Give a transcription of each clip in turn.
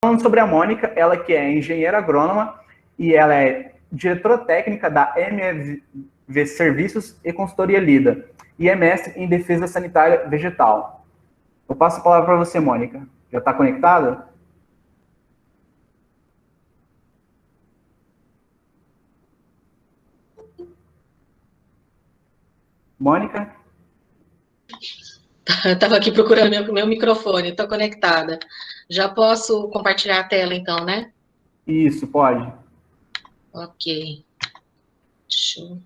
Falando sobre a Mônica, ela que é engenheira agrônoma e ela é diretora técnica da MFV Serviços e Consultoria Lida e é mestre em defesa sanitária vegetal. Eu passo a palavra para você, Mônica. Já está conectada? Mônica? Eu estava aqui procurando meu microfone, estou conectada. Já posso compartilhar a tela, então, né? Isso, pode. Ok. Show.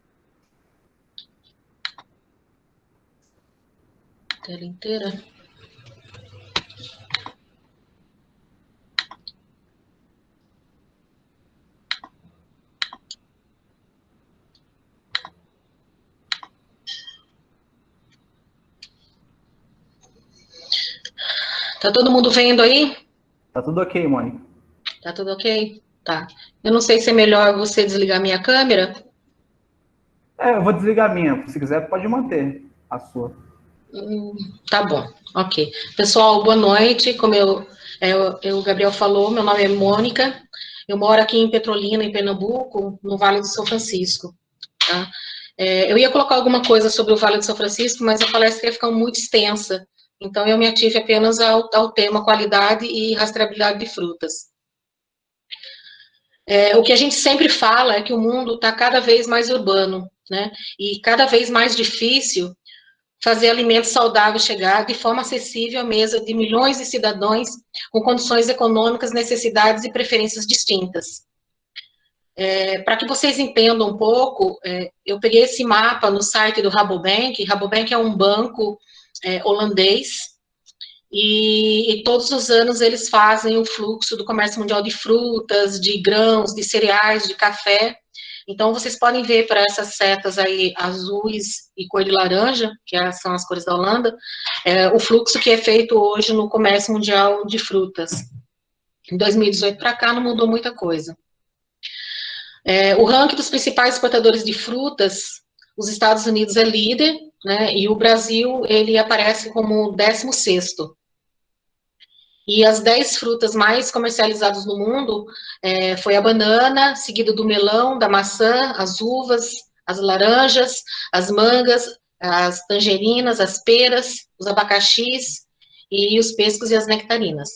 Tela inteira. Tá todo mundo vendo aí? Tá tudo ok, Mônica. Tá tudo ok? Tá. Eu não sei se é melhor você desligar minha câmera. Eu vou desligar a minha. Se quiser, pode manter a sua. Tá bom, ok. Pessoal, boa noite. Como o Gabriel falou, meu nome é Mônica. Eu moro aqui em Petrolina, em Pernambuco, no Vale do São Francisco. Tá? Eu ia colocar alguma coisa sobre o Vale do São Francisco, mas a palestra ia ficar muito extensa. Então, eu me ative apenas ao tema qualidade e rastreabilidade de frutas. O que a gente sempre fala é que o mundo está cada vez mais urbano, né? E cada vez mais difícil fazer alimentos saudáveis chegar de forma acessível à mesa de milhões de cidadãos com condições econômicas, necessidades e preferências distintas. Para que vocês entendam um pouco, eu peguei esse mapa no site do Rabobank. Rabobank é um banco holandês, e todos os anos eles fazem o fluxo do comércio mundial de frutas, de grãos, de cereais, de café. Então, vocês podem ver para essas setas aí azuis e cor de laranja, que são as cores da Holanda, o fluxo que é feito hoje no comércio mundial de frutas. Em 2018 para cá não mudou muita coisa. O ranking dos principais exportadores de frutas, os Estados Unidos é líder, né, e o Brasil, ele aparece como 16º. E as 10 frutas mais comercializadas no mundo foi a banana, seguida do melão, da maçã, as uvas, as laranjas, as mangas, as tangerinas, as peras, os abacaxis e os pêssegos e as nectarinas.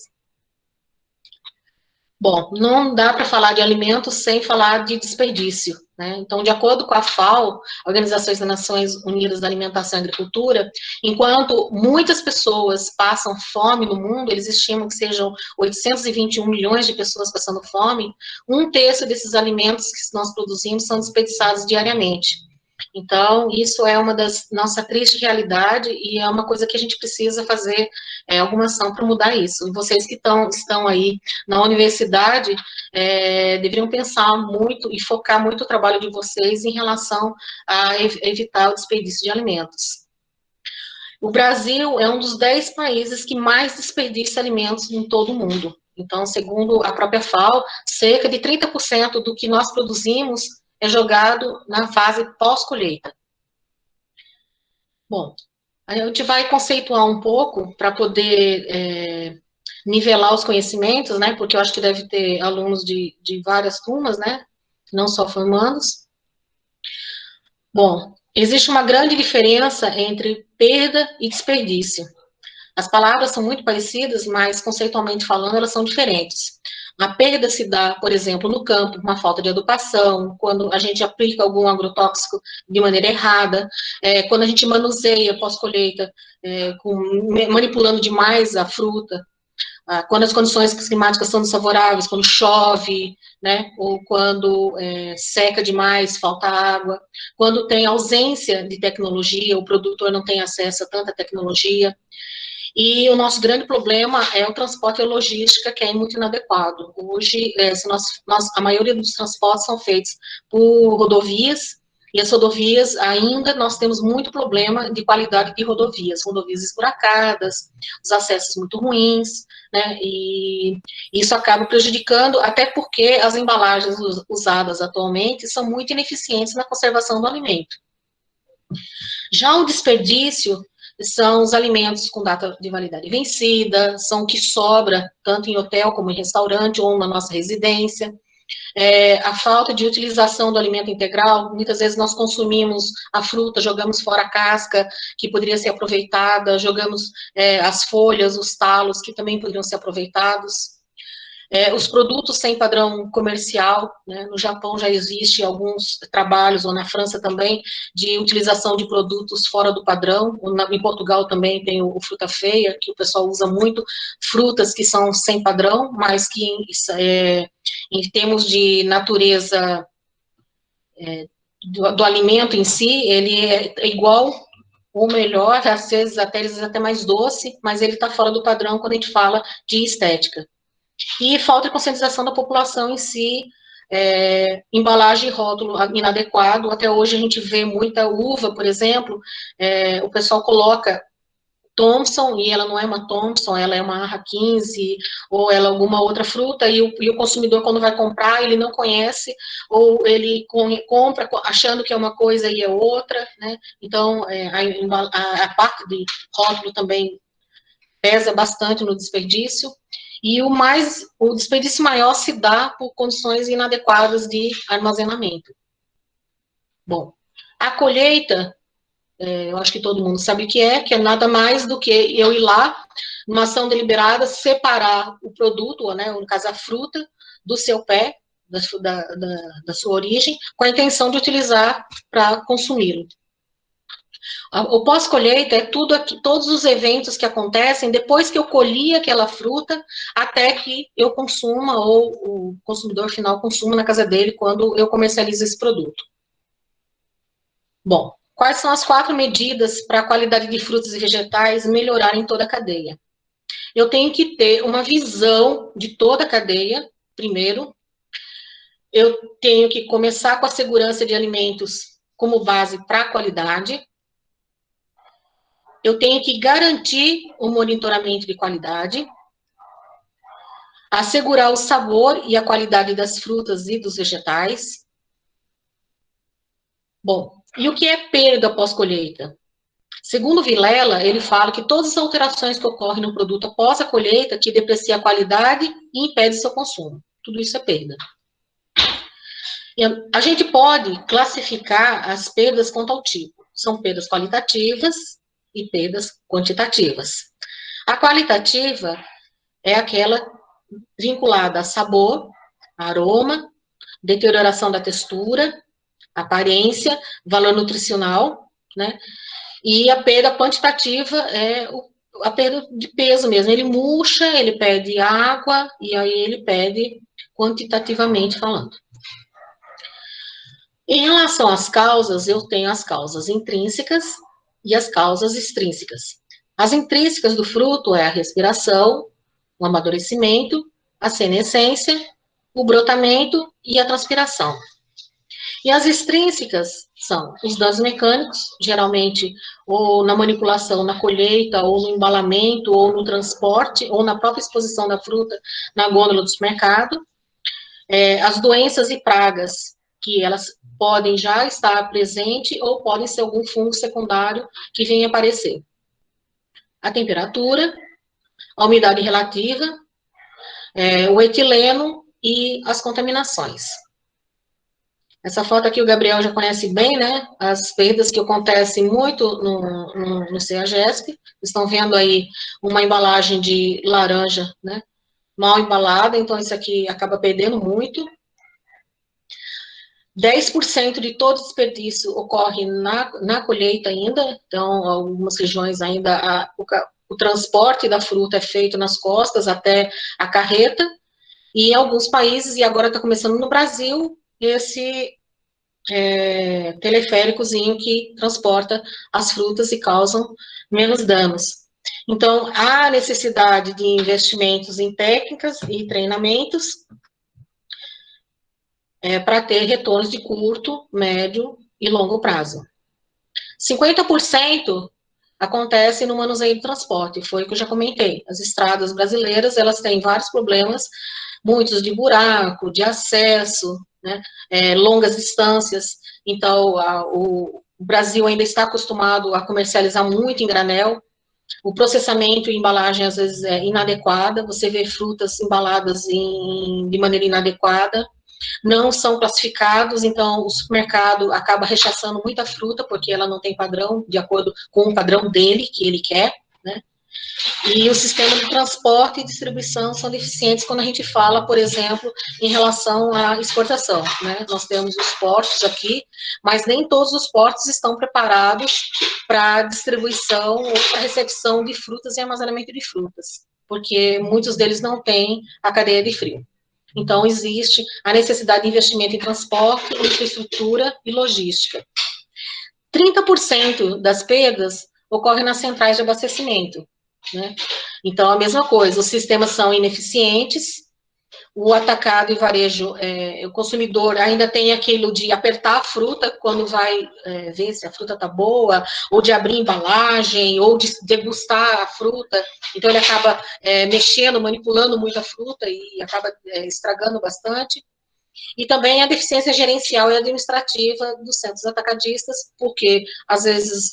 Bom, não dá para falar de alimentos sem falar de desperdício, né? Então, de acordo com a FAO, Organização das Nações Unidas da Alimentação e Agricultura, enquanto muitas pessoas passam fome no mundo, eles estimam que sejam 821 milhões de pessoas passando fome, 1/3 desses alimentos que nós produzimos são desperdiçados diariamente. Então, isso é uma das nossa triste realidade e é uma coisa que a gente precisa fazer alguma ação para mudar isso. E vocês que estão aí na universidade deveriam pensar muito e focar muito o trabalho de vocês em relação a evitar o desperdício de alimentos. O Brasil é um dos 10 países que mais desperdiça alimentos em todo o mundo. Então, segundo a própria FAO, cerca de 30% do que nós produzimos é jogado na fase pós-colheita. Bom, a gente vai conceituar um pouco para poder nivelar os conhecimentos, né? Porque eu acho que deve ter alunos de várias turmas, né? Não só formandos. Bom, existe uma grande diferença entre perda e desperdício. As palavras são muito parecidas, mas conceitualmente falando, elas são diferentes. A perda se dá, por exemplo, no campo, uma falta de adubação, quando a gente aplica algum agrotóxico de maneira errada, quando a gente manuseia pós-colheita, manipulando demais a fruta, quando as condições climáticas são desfavoráveis, quando chove, né, ou quando seca demais, falta água, quando tem ausência de tecnologia, o produtor não tem acesso a tanta tecnologia. E o nosso grande problema é o transporte e a logística, que é muito inadequado. Hoje, a maioria dos transportes são feitos por rodovias, e as rodovias, ainda nós temos muito problema de qualidade de rodovias esburacadas, os acessos muito ruins, né, e isso acaba prejudicando, até porque as embalagens usadas atualmente são muito ineficientes na conservação do alimento. Já o desperdício são os alimentos com data de validade vencida, são o que sobra, tanto em hotel como em restaurante ou na nossa residência. A falta de utilização do alimento integral, muitas vezes nós consumimos a fruta, jogamos fora a casca, que poderia ser aproveitada, jogamos as folhas, os talos, que também poderiam ser aproveitados. Os produtos sem padrão comercial, né? No Japão já existe alguns trabalhos, ou na França também, de utilização de produtos fora do padrão, em Portugal também tem o fruta feia, que o pessoal usa muito, frutas que são sem padrão, mas que em termos de natureza do alimento em si, ele é igual ou melhor, às vezes até mais doce, mas ele está fora do padrão quando a gente fala de estética. E falta de conscientização da população em si, embalagem e rótulo inadequado. Até hoje a gente vê muita uva, por exemplo, o pessoal coloca Thompson, e ela não é uma Thompson, ela é uma Arra 15, ou ela é alguma outra fruta, e o consumidor, quando vai comprar, ele não conhece, ou ele compra achando que é uma coisa e é outra, né? Então, a parte de rótulo também pesa bastante no desperdício. E o desperdício maior se dá por condições inadequadas de armazenamento. Bom, a colheita, eu acho que todo mundo sabe o que é nada mais do que eu ir lá, numa ação deliberada, separar o produto, né, no caso a fruta, do seu pé, da sua origem, com a intenção de utilizar para consumi-lo. O pós-colheita é todos os eventos que acontecem depois que eu colhi aquela fruta, até que eu consuma, ou o consumidor final consuma na casa dele, quando eu comercializo esse produto. Bom, quais são as 4 medidas para a qualidade de frutas e vegetais melhorar em toda a cadeia? Eu tenho que ter uma visão de toda a cadeia, primeiro. Eu tenho que começar com a segurança de alimentos como base para a qualidade. Eu tenho que garantir o monitoramento de qualidade, assegurar o sabor e a qualidade das frutas e dos vegetais. Bom, e o que é perda pós-colheita? Segundo Vilela, ele fala que todas as alterações que ocorrem no produto após a colheita, que deprecia a qualidade e impede seu consumo. Tudo isso é perda. A gente pode classificar as perdas quanto ao tipo. São perdas qualitativas e perdas quantitativas. A qualitativa é aquela vinculada a sabor, aroma, deterioração da textura, aparência, valor nutricional, né? E a perda quantitativa é a perda de peso mesmo. Ele murcha, ele perde água, e aí ele perde quantitativamente falando. Em relação às causas, eu tenho as causas intrínsecas e as causas extrínsecas. As intrínsecas do fruto é a respiração, o amadurecimento, a senescência, o brotamento e a transpiração. E as extrínsecas são os danos mecânicos, geralmente ou na manipulação, na colheita, ou no embalamento, ou no transporte, ou na própria exposição da fruta na gôndola do supermercado. As doenças e pragas, que elas podem já estar presentes ou podem ser algum fungo secundário que venha aparecer. A temperatura, a umidade relativa, o etileno e as contaminações. Essa foto aqui o Gabriel já conhece bem, né? As perdas que acontecem muito no CEAGESP. Estão vendo aí uma embalagem de laranja, né? Mal embalada, então isso aqui acaba perdendo muito. 10% de todo desperdício ocorre na colheita ainda, então algumas regiões ainda o transporte da fruta é feito nas costas até a carreta, e em alguns países, e agora está começando no Brasil, esse teleféricozinho que transporta as frutas e causam menos danos. Então, há necessidade de investimentos em técnicas e treinamentos para ter retornos de curto, médio e longo prazo. 50% acontece no manuseio do transporte, foi o que eu já comentei. As estradas brasileiras, elas têm vários problemas, muitos de buraco, de acesso, né, longas distâncias, então o o Brasil ainda está acostumado a comercializar muito em granel, o processamento e embalagem, às vezes, é inadequada, você vê frutas embaladas de maneira inadequada, não são classificados, então o supermercado acaba rechaçando muita fruta, porque ela não tem padrão, de acordo com o padrão dele, que ele quer, né? E o sistema de transporte e distribuição são deficientes quando a gente fala, por exemplo, em relação à exportação, né? Nós temos os portos aqui, mas nem todos os portos estão preparados para distribuição ou para recepção de frutas e armazenamento de frutas, porque muitos deles não têm a cadeia de frio. Então, existe a necessidade de investimento em transporte, infraestrutura e logística. 30% das perdas ocorrem nas centrais de abastecimento, né? Então, a mesma coisa, os sistemas são ineficientes, o atacado e varejo, o consumidor ainda tem aquilo de apertar a fruta quando vai ver se a fruta está boa, ou de abrir embalagem, ou de degustar a fruta, então ele acaba mexendo, manipulando muito a fruta e acaba estragando bastante. E também a deficiência gerencial e administrativa dos centros atacadistas, porque às vezes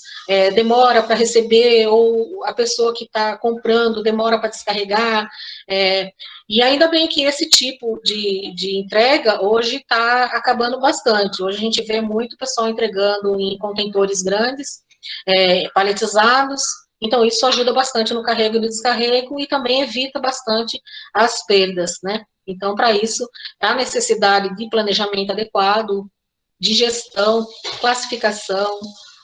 demora para receber, ou a pessoa que está comprando demora para descarregar, e ainda bem que esse tipo de entrega hoje está acabando bastante. Hoje a gente vê muito pessoal entregando em contentores grandes, paletizados, então isso ajuda bastante no carrego e no descarrego, e também evita bastante as perdas, né? Então, para isso, há necessidade de planejamento adequado, de gestão, classificação,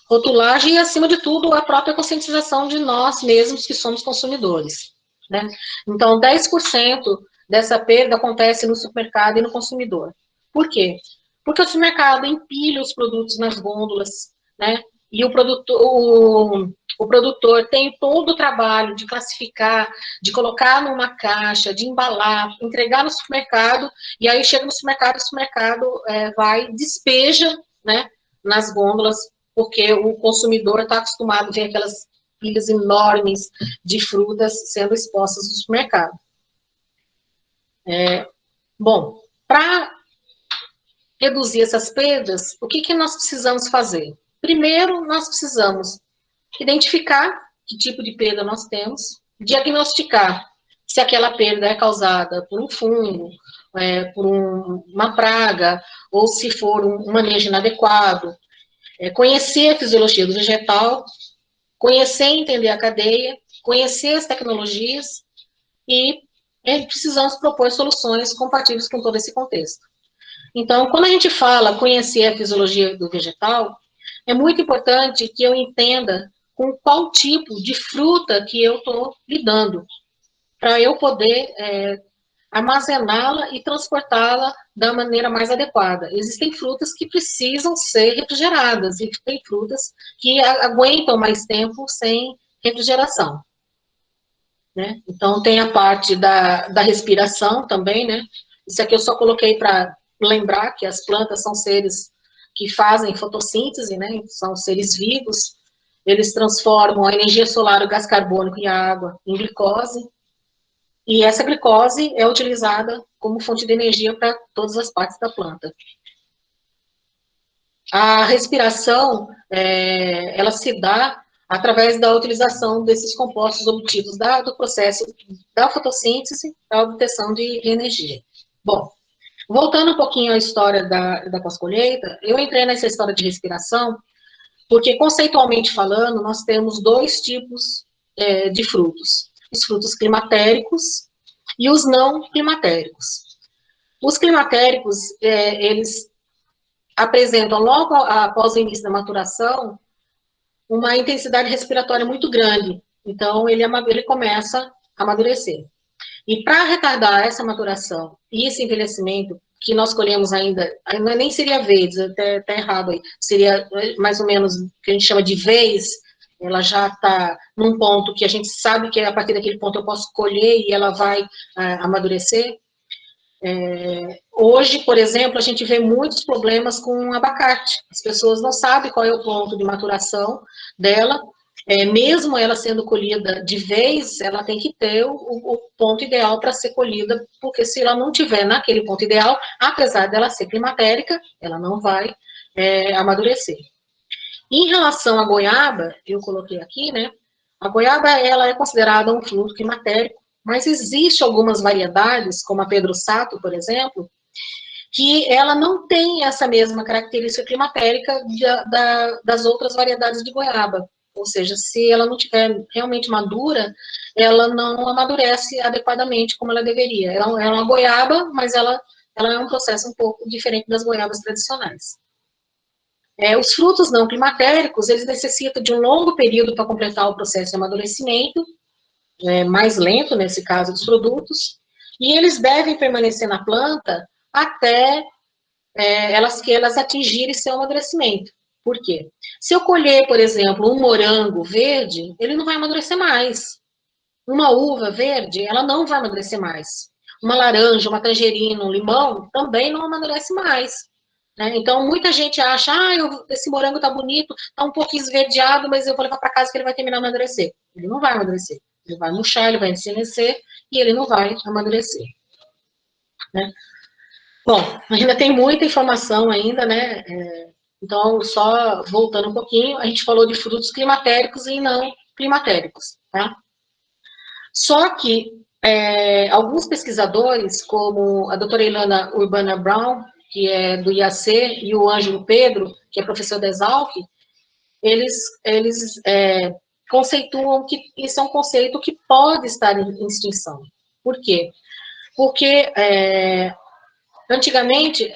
rotulagem e, acima de tudo, a própria conscientização de nós mesmos que somos consumidores, né? Então, 10% dessa perda acontece no supermercado e no consumidor. Por quê? Porque o supermercado empilha os produtos nas gôndolas, né? E o produtor tem todo o trabalho de classificar, de colocar numa caixa, de embalar, entregar no supermercado, e aí chega no supermercado, o supermercado vai, despeja, né, nas gôndolas, porque o consumidor está acostumado a ver aquelas pilhas enormes de frutas sendo expostas no supermercado. Bom, para reduzir essas perdas, o que nós precisamos fazer? Primeiro, nós precisamos identificar que tipo de perda nós temos, diagnosticar se aquela perda é causada por um fungo, por uma praga, ou se for um manejo inadequado, conhecer a fisiologia do vegetal, conhecer e entender a cadeia, conhecer as tecnologias e precisamos propor soluções compatíveis com todo esse contexto. Então, quando a gente fala conhecer a fisiologia do vegetal, é muito importante que eu entenda com qual tipo de fruta que eu estou lidando, para eu poder armazená-la e transportá-la da maneira mais adequada. Existem frutas que precisam ser refrigeradas, e tem frutas que aguentam mais tempo sem refrigeração, né? Então, tem a parte da respiração também, né? Isso aqui eu só coloquei para lembrar que as plantas são seres que fazem fotossíntese, né? São seres vivos. Eles transformam a energia solar, o gás carbônico e a água em glicose, e essa glicose é utilizada como fonte de energia para todas as partes da planta. A respiração, ela se dá através da utilização desses compostos obtidos do processo da fotossíntese para a obtenção de energia. Bom, voltando um pouquinho à história da pós-colheita, eu entrei nessa história de respiração porque, conceitualmente falando, nós temos dois tipos de frutos. Os frutos climatéricos e os não climatéricos. Os climatéricos, eles apresentam, logo após o início da maturação, uma intensidade respiratória muito grande. Então, ele começa a amadurecer. E para retardar essa maturação e esse envelhecimento, que nós colhemos ainda nem seria vez, até tá errado aí, seria mais ou menos o que a gente chama de vez, ela já está num ponto que a gente sabe que a partir daquele ponto eu posso colher e ela vai amadurecer. Hoje, por exemplo, a gente vê muitos problemas com abacate. As pessoas não sabem qual é o ponto de maturação dela, mesmo ela sendo colhida de vez, ela tem que ter o ponto ideal para ser colhida, porque se ela não tiver naquele ponto ideal, apesar dela ser climatérica, ela não vai amadurecer. Em relação à goiaba, eu coloquei aqui, né? A goiaba, ela é considerada um fruto climatérico, mas existe algumas variedades, como a Pedro Sato, por exemplo, que ela não tem essa mesma característica climatérica das outras variedades de goiaba. Ou seja, se ela não estiver realmente madura, ela não amadurece adequadamente como ela deveria. Ela é uma goiaba, mas ela é um processo um pouco diferente das goiabas tradicionais. Os frutos não climatéricos, eles necessitam de um longo período para completar o processo de amadurecimento, mais lento nesse caso dos produtos, e eles devem permanecer na planta até que elas atingirem seu amadurecimento. Por quê? Se eu colher, por exemplo, um morango verde, ele não vai amadurecer mais. Uma uva verde, ela não vai amadurecer mais. Uma laranja, uma tangerina, um limão, também não amadurece mais. Né? Então, muita gente acha, esse morango tá bonito, tá um pouco esverdeado, mas eu vou levar para casa que ele vai terminar de amadurecer. Ele não vai amadurecer. Ele vai murchar, ele vai ensenecer e ele não vai amadurecer. Né? Bom, ainda tem muita informação ainda, né? Então, só voltando um pouquinho, a gente falou de frutos climatéricos e não climatéricos, tá? Só que alguns pesquisadores, como a doutora Ilana Urbana Brown, que é do IAC, e o Ângelo Pedro, que é professor da Exalc, eles conceituam que isso é um conceito que pode estar em extinção. Por quê? Porque antigamente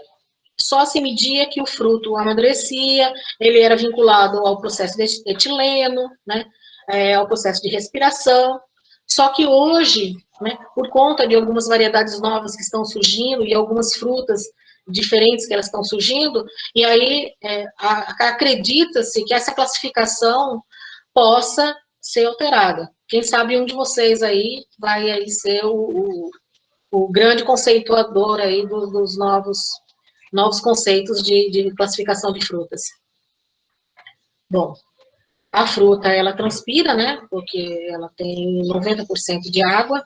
só se media que o fruto amadurecia, ele era vinculado ao processo de etileno, né, ao processo de respiração. Só que hoje, né, por conta de algumas variedades novas que estão surgindo e algumas frutas diferentes que elas estão surgindo, e aí acredita-se que essa classificação possa ser alterada. Quem sabe um de vocês aí vai aí ser o grande conceituador aí dos novos conceitos de classificação de frutas. Bom, a fruta, ela transpira, né, porque ela tem 90% de água.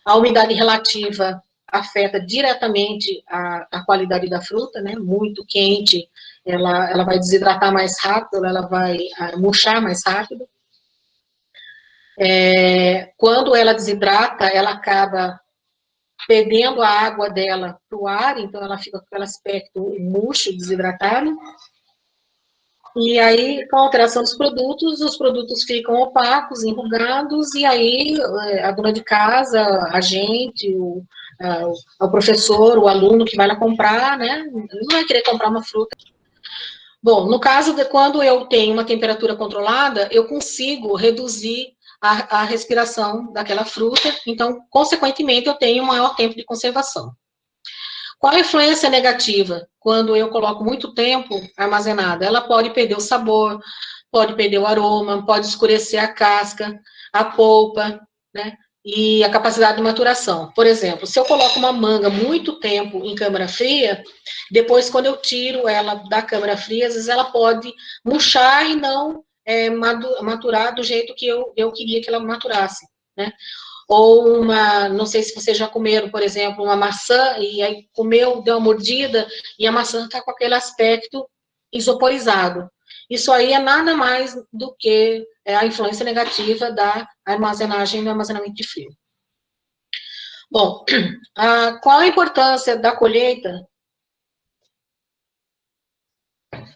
A umidade relativa afeta diretamente a qualidade da fruta, né, muito quente, ela vai desidratar mais rápido, ela vai murchar mais rápido. Quando ela desidrata, ela acaba perdendo a água dela para o ar, então ela fica com aquele aspecto murcho, desidratado. E aí, com a alteração dos produtos, os produtos ficam opacos, enrugados, e aí a dona de casa, a gente, o professor, o aluno que vai lá comprar, né, não vai querer comprar uma fruta. Bom, no caso de quando eu tenho uma temperatura controlada, eu consigo reduzir a respiração daquela fruta, então, consequentemente, eu tenho um maior tempo de conservação. Qual a influência negativa? Quando eu coloco muito tempo armazenada, ela pode perder o sabor, pode perder o aroma, pode escurecer a casca, a polpa, né? E a capacidade de maturação. Por exemplo, se eu coloco uma manga muito tempo em câmara fria, depois, quando eu tiro ela da câmara fria, às vezes ela pode murchar e não maturar do jeito que eu queria que ela maturasse, né? Ou não sei se vocês já comeram, por exemplo, uma maçã, e aí comeu, deu uma mordida, e a maçã está com aquele aspecto isoporizado. Isso aí é nada mais do que a influência negativa da armazenagem e do armazenamento de frio. Bom, qual a importância da colheita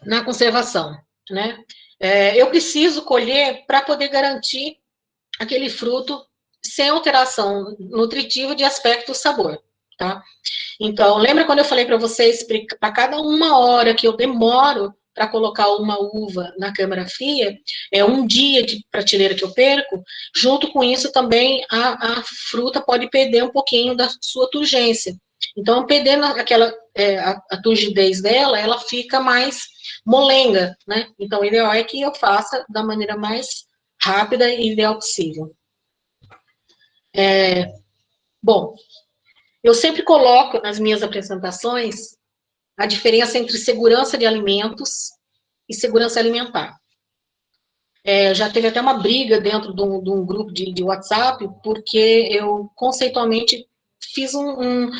na conservação, né? Eu preciso colher para poder garantir aquele fruto sem alteração nutritiva de aspecto sabor, tá? Então, lembra quando eu falei para vocês, para cada 1 hora que eu demoro para colocar uma uva na câmara fria, é 1 dia de prateleira que eu perco, junto com isso também a fruta pode perder um pouquinho da sua turgência. Então, perdendo a turgidez dela, ela fica mais molenga, né? Então, o ideal é que eu faça da maneira mais rápida e ideal possível. Bom, eu sempre coloco nas minhas apresentações a diferença entre segurança de alimentos e segurança alimentar. Já teve até uma briga dentro de um grupo de WhatsApp, porque eu conceitualmente fiz um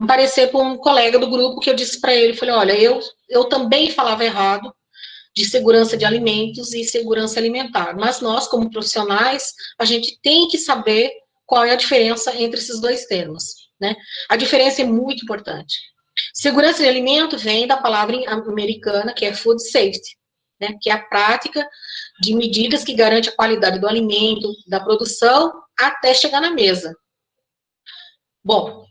parecer para um colega do grupo que eu disse para ele, falei, olha, eu eu também falava errado de segurança de alimentos e segurança alimentar. Mas nós, como profissionais, a gente tem que saber qual é a diferença entre esses dois termos, né? A diferença é muito importante. Segurança de alimento vem da palavra americana, que é food safety, né? Que é a prática de medidas que garantem a qualidade do alimento, da produção, até chegar na mesa. Bom,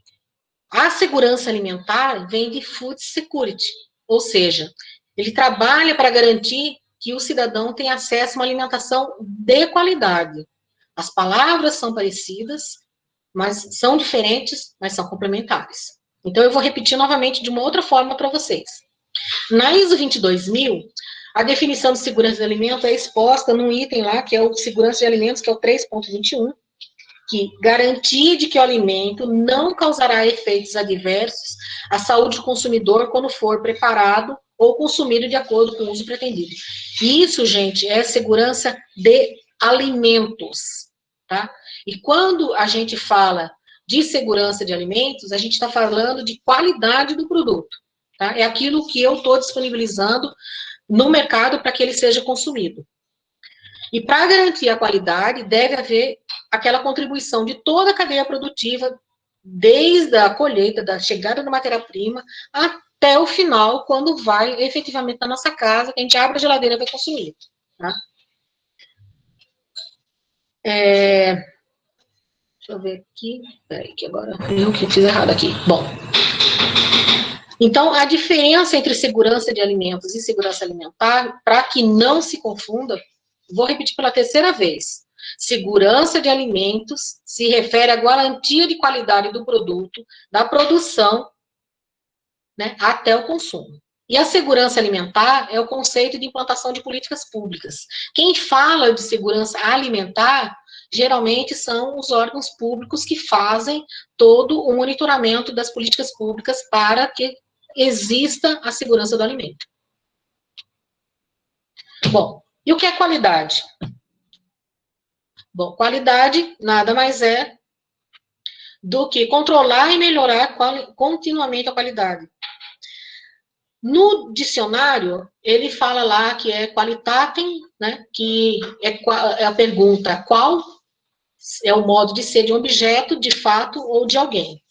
a segurança alimentar vem de food security, ou seja, ele trabalha para garantir que o cidadão tenha acesso a uma alimentação de qualidade. As palavras são parecidas, mas são diferentes, mas são complementares. Então, eu vou repetir novamente de uma outra forma para vocês. Na ISO 22000, a definição de segurança de alimento é exposta num item lá, que é o segurança de alimentos, que é o 3.21, que garantia de que o alimento não causará efeitos adversos à saúde do consumidor quando for preparado ou consumido de acordo com o uso pretendido. Isso, gente, é segurança de alimentos, tá? E quando a gente fala de segurança de alimentos, a gente está falando de qualidade do produto, tá? É aquilo que eu estou disponibilizando no mercado para que ele seja consumido. E para garantir a qualidade, deve haver aquela contribuição de toda a cadeia produtiva, desde a colheita, da chegada da matéria-prima, até o final, quando vai efetivamente na nossa casa, que a gente abre a geladeira e vai consumir. Tá? Deixa eu ver aqui. Peraí, que agora eu que fiz errado aqui. Bom. Então, a diferença entre segurança de alimentos e segurança alimentar, para que não se confunda, vou repetir pela terceira vez. Segurança de alimentos se refere à garantia de qualidade do produto, da produção, né, até o consumo. E a segurança alimentar é o conceito de implantação de políticas públicas. Quem fala de segurança alimentar, geralmente são os órgãos públicos que fazem todo o monitoramento das políticas públicas para que exista a segurança do alimento. Bom, e o que é qualidade? Bom, qualidade nada mais é do que controlar e melhorar continuamente a qualidade. No dicionário, ele fala lá que é qualitatem, né, que é a pergunta qual é o modo de ser de um objeto, de fato ou de alguém.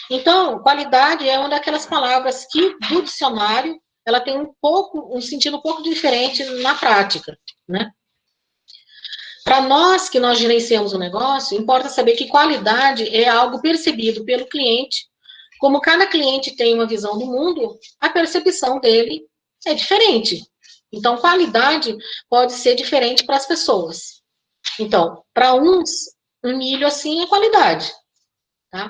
Então, qualidade é uma daquelas palavras que, do dicionário, ela tem um sentido um pouco diferente na prática, né? Para nós que nós gerenciamos o negócio, importa saber que qualidade é algo percebido pelo cliente. Como cada cliente tem uma visão do mundo, a percepção dele é diferente. Então, qualidade pode ser diferente para as pessoas. Então, para uns, um milho assim é qualidade, tá?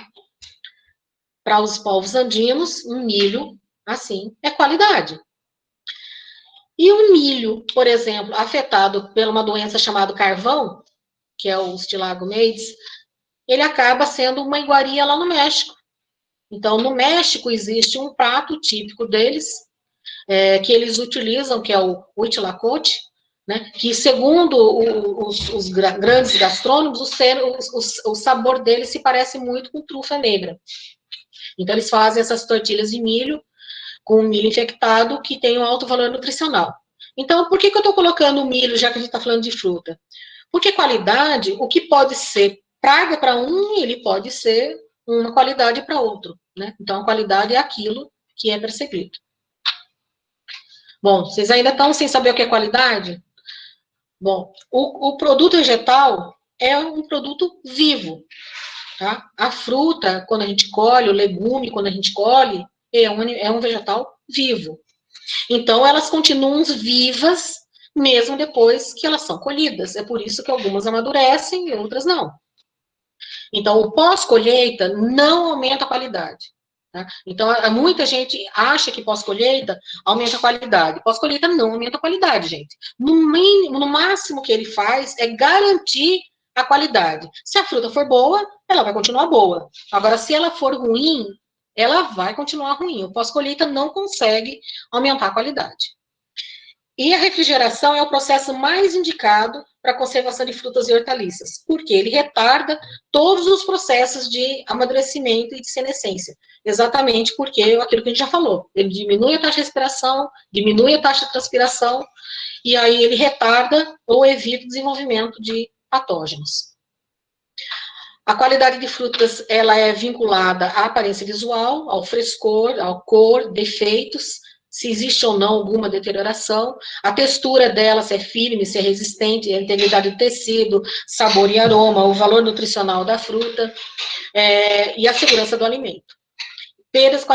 Para os povos andinos, um milho, assim, é qualidade. E o milho, por exemplo, afetado por uma doença chamada carvão, que é o Stilago Maides, ele acaba sendo uma iguaria lá no México. Então, no México existe um prato típico deles, que eles utilizam, que é o huitlacoche, né, que segundo os grandes gastrônomos, o sabor dele se parece muito com trufa negra. Então, eles fazem essas tortilhas de milho com milho infectado que tem um alto valor nutricional. Então, por que eu estou colocando o milho, já que a gente está falando de fruta? Porque qualidade, o que pode ser praga para um, ele pode ser uma qualidade para outro, né? Então, a qualidade é aquilo que é percebido. Bom, vocês ainda estão sem saber o que é qualidade? Bom, o produto vegetal é um produto vivo, tá? A fruta, quando a gente colhe, o legume, quando a gente colhe, é um vegetal vivo. Então, elas continuam vivas, mesmo depois que elas são colhidas. É por isso que algumas amadurecem e outras não. Então, o pós-colheita não aumenta a qualidade. Tá? Então, muita gente acha que pós-colheita aumenta a qualidade. Pós-colheita não aumenta a qualidade, gente. No máximo que ele faz é garantir a qualidade. Se a fruta for boa, ela vai continuar boa. Agora, se ela for ruim, ela vai continuar ruim. O pós-colheita não consegue aumentar a qualidade. E a refrigeração é o processo mais indicado para a conservação de frutas e hortaliças, porque ele retarda todos os processos de amadurecimento e de senescência, exatamente porque aquilo que a gente já falou, ele diminui a taxa de respiração, diminui a taxa de transpiração, e aí ele retarda ou evita o desenvolvimento de patógenos. A qualidade de frutas, ela é vinculada à aparência visual, ao frescor, à cor, defeitos, se existe ou não alguma deterioração, a textura dela, se é firme, se é resistente, a integridade do tecido, sabor e aroma, o valor nutricional da fruta, e a segurança do alimento. Perdas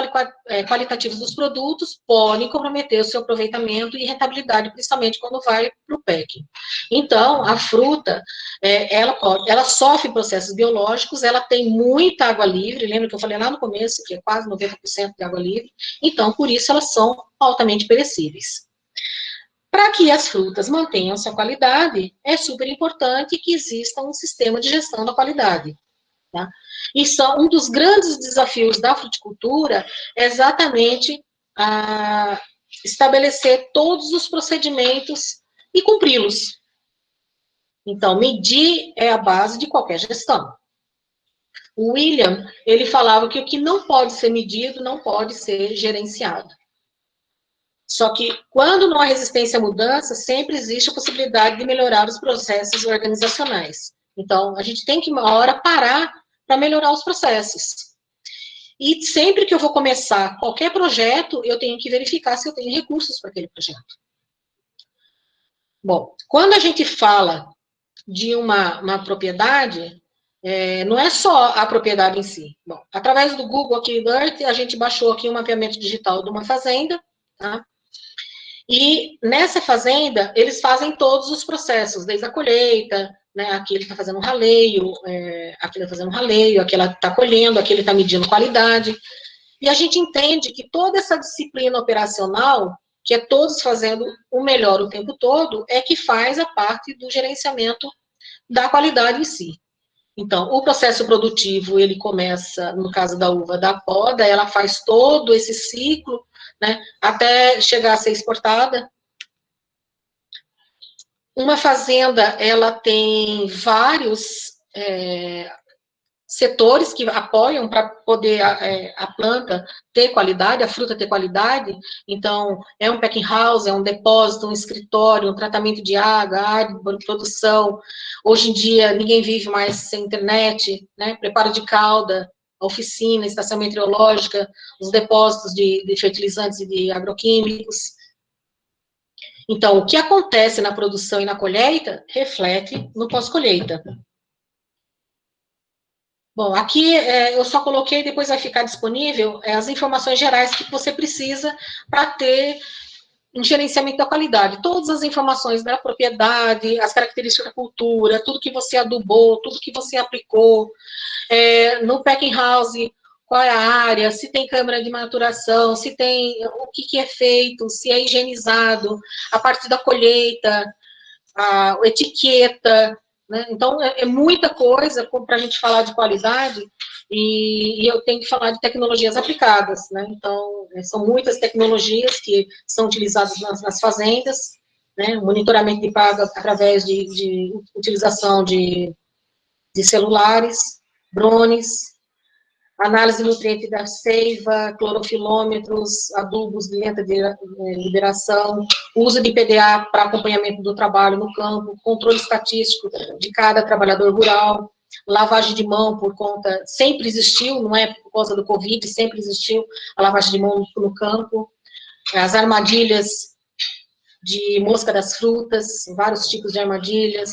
qualitativas dos produtos podem comprometer o seu aproveitamento e rentabilidade, principalmente quando vai para o packing. Então, a fruta, ela sofre processos biológicos, ela tem muita água livre, lembra que eu falei lá no começo, que é quase 90% de água livre, então, por isso, elas são altamente perecíveis. Para que as frutas mantenham sua qualidade, é super importante que exista um sistema de gestão da qualidade. Tá? E um dos grandes desafios da fruticultura é exatamente estabelecer todos os procedimentos e cumpri-los. Então, medir é a base de qualquer gestão. O William, ele falava que o que não pode ser medido não pode ser gerenciado. Só que, quando não há resistência à mudança, sempre existe a possibilidade de melhorar os processos organizacionais. Então, a gente tem que, uma hora, parar para melhorar os processos. E sempre que eu vou começar qualquer projeto, eu tenho que verificar se eu tenho recursos para aquele projeto. Bom, quando a gente fala de uma propriedade, não é só a propriedade em si. Bom, através do Google aqui, Earth, a gente baixou aqui um mapeamento digital de uma fazenda, tá? E nessa fazenda, eles fazem todos os processos, desde a colheita, né, aqui ele está fazendo um raleio, aqui ele está fazendo um raleio, aqui ela está colhendo, aqui ele está medindo qualidade. E a gente entende que toda essa disciplina operacional, que é todos fazendo o melhor o tempo todo, é que faz a parte do gerenciamento da qualidade em si. Então, o processo produtivo, ele começa, no caso da uva, da poda, ela faz todo esse ciclo, né, até chegar a ser exportada. Uma fazenda, ela tem vários setores que apoiam para poder a planta ter qualidade, a fruta ter qualidade. Então, é um packing house, é um depósito, um escritório, um tratamento de água, área de produção. Hoje em dia, ninguém vive mais sem internet, né? Preparo de calda, oficina, estação meteorológica, os depósitos de fertilizantes e de agroquímicos. Então, o que acontece na produção e na colheita reflete no pós-colheita. Bom, aqui eu só coloquei, depois vai ficar disponível as informações gerais que você precisa para ter um gerenciamento da qualidade. Todas as informações da propriedade, as características da cultura, tudo que você adubou, tudo que você aplicou, no packing house, qual é a área, se tem câmara de maturação, se tem o que é feito, se é higienizado, a parte da colheita, a etiqueta, né? Então, é muita coisa para a gente falar de qualidade, e eu tenho que falar de tecnologias aplicadas, né? Então, são muitas tecnologias que são utilizadas nas fazendas, né? Monitoramento de praga através de utilização de celulares, drones, análise de nutrientes da seiva, clorofilômetros, adubos de lenta liberação, uso de PDA para acompanhamento do trabalho no campo, controle estatístico de cada trabalhador rural, lavagem de mão por conta, sempre existiu, não é por causa do Covid, sempre existiu a lavagem de mão no campo, as armadilhas de mosca das frutas, vários tipos de armadilhas,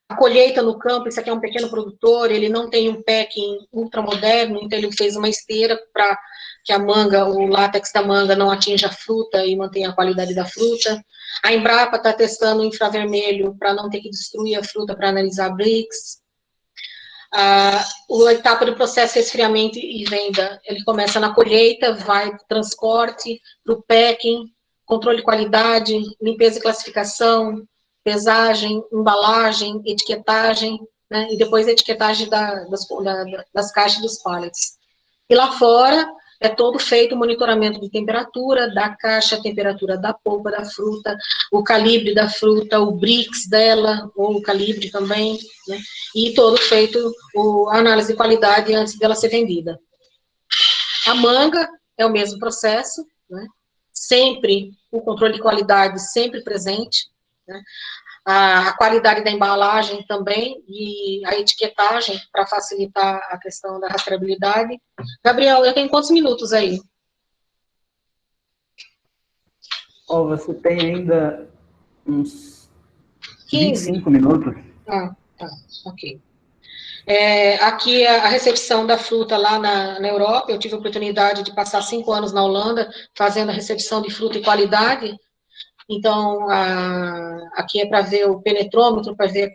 a colheita no campo, isso aqui é um pequeno produtor, ele não tem um packing ultramoderno, então ele fez uma esteira para que a manga, o látex da manga não atinja a fruta e mantenha a qualidade da fruta. A Embrapa está testando o infravermelho para não ter que destruir a fruta para analisar BRICS. A etapa do processo de resfriamento e venda, ele começa na colheita, vai para o transporte, para o packing, controle de qualidade, limpeza e classificação, pesagem, embalagem, etiquetagem, né, e depois a etiquetagem das caixas dos pallets. E lá fora, é todo feito o monitoramento de temperatura da caixa, a temperatura da polpa da fruta, o calibre da fruta, o Brix dela, ou o calibre também, né? E todo feito a análise de qualidade antes dela ser vendida. A manga é o mesmo processo, né? Sempre o controle de qualidade sempre presente, né? A qualidade da embalagem também, e a etiquetagem para facilitar a questão da rastreabilidade. Gabriel, eu tenho quantos minutos aí? Você tem ainda uns 15. 25 minutos. Ah, tá, ok. Aqui a recepção da fruta lá na Europa, eu tive a oportunidade de passar 5 anos na Holanda fazendo a recepção de fruta e qualidade. Então, aqui é para ver o penetrômetro, para ver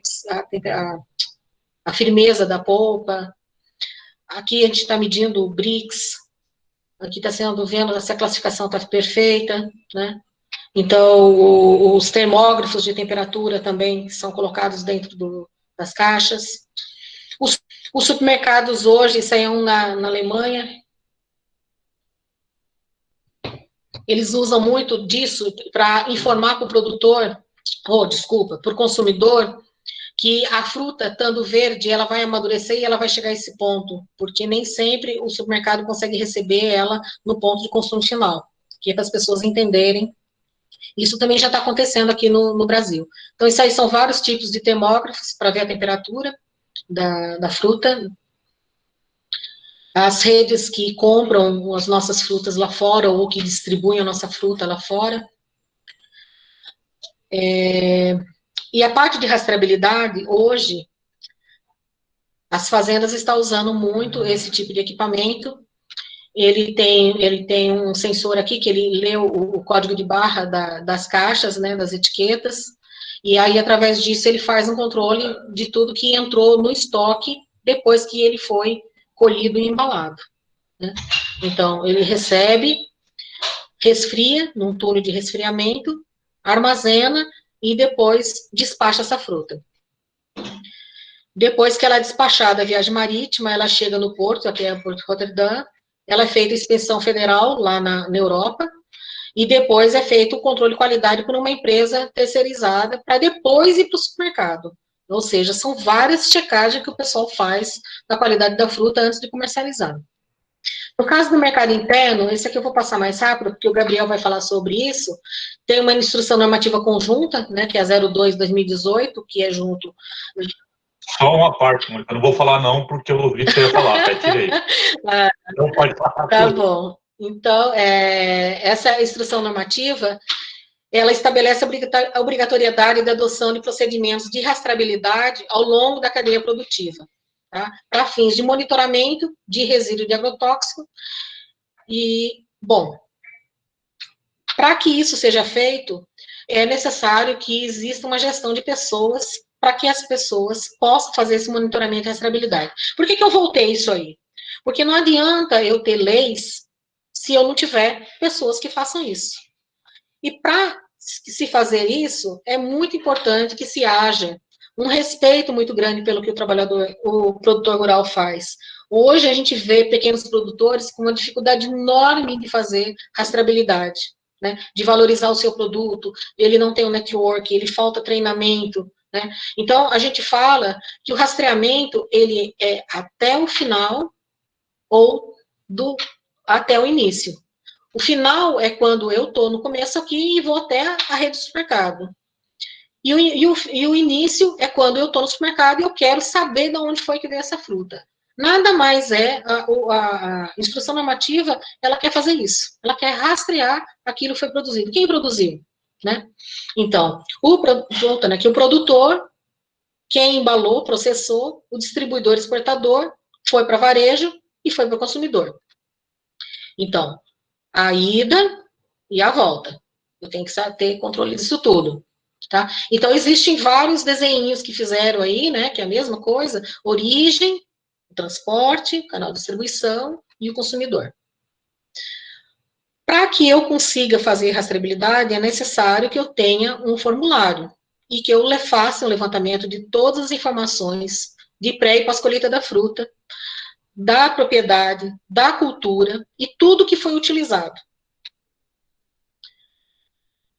a firmeza da polpa. Aqui a gente está medindo o Brix. Aqui está vendo se a classificação está perfeita, né? Então, os termógrafos de temperatura também são colocados dentro das caixas. Os supermercados hoje, isso aí é na Alemanha, eles usam muito disso para informar para o produtor, para o consumidor, que a fruta, estando verde, ela vai amadurecer e ela vai chegar a esse ponto, porque nem sempre o supermercado consegue receber ela no ponto de consumo final, que é para as pessoas entenderem. Isso também já está acontecendo aqui no Brasil. Então, isso aí são vários tipos de termógrafos para ver a temperatura da fruta. As redes que compram as nossas frutas lá fora, ou que distribuem a nossa fruta lá fora. E a parte de rastreabilidade, hoje, as fazendas estão usando muito esse tipo de equipamento. Ele tem um sensor aqui, que ele lê o código de barra das caixas, né, das etiquetas, e aí, através disso, ele faz um controle de tudo que entrou no estoque depois que ele foi colhido e embalado, né? Então, ele recebe, resfria, num túnel de resfriamento, armazena e depois despacha essa fruta. Depois que ela é despachada a viagem marítima, ela chega no porto, aqui é o Porto de Rotterdam, ela é feita a inspeção federal lá na Europa, e depois é feito o controle de qualidade por uma empresa terceirizada, para depois ir para o supermercado. Ou seja, são várias checagens que o pessoal faz da qualidade da fruta antes de comercializar. No caso do mercado interno, esse aqui eu vou passar mais rápido, porque o Gabriel vai falar sobre isso. Tem uma instrução normativa conjunta, né, que é a 02/2018, que é junto. Só uma parte, Mônica. Eu não vou falar não, porque eu ouvi que você ia falar, até tirei. Não pode falar. Tá bom. Então, essa instrução normativa, ela estabelece a obrigatoriedade da adoção de procedimentos de rastreabilidade ao longo da cadeia produtiva, tá? Para fins de monitoramento de resíduo de agrotóxico. E, bom, para que isso seja feito, é necessário que exista uma gestão de pessoas para que as pessoas possam fazer esse monitoramento de rastreabilidade. Por que eu voltei isso aí? Porque não adianta eu ter leis se eu não tiver pessoas que façam isso. E para se fazer isso, é muito importante que se haja um respeito muito grande pelo que o produtor rural faz. Hoje a gente vê pequenos produtores com uma dificuldade enorme de fazer rastreabilidade, né? De valorizar o seu produto, ele não tem um network, ele falta treinamento, né? Então a gente fala que o rastreamento ele é até o final ou até o início. O final é quando eu estou no começo aqui e vou até a rede do supermercado. E o início é quando eu estou no supermercado e eu quero saber de onde foi que veio essa fruta. Nada mais a instrução normativa, ela quer fazer isso. Ela quer rastrear aquilo que foi produzido. Quem produziu? Né? Então, o produtor, quem embalou, processou, o distribuidor exportador, foi para varejo e foi para o consumidor. Então, a ida e a volta. Eu tenho que ter controle disso tudo. Tá? Então, existem vários desenhinhos que fizeram aí, né, que é a mesma coisa, origem, transporte, canal de distribuição e o consumidor. Para que eu consiga fazer rastreabilidade, é necessário que eu tenha um formulário e que eu faça um levantamento de todas as informações de pré e pós-colheita da fruta, da propriedade, da cultura e tudo que foi utilizado.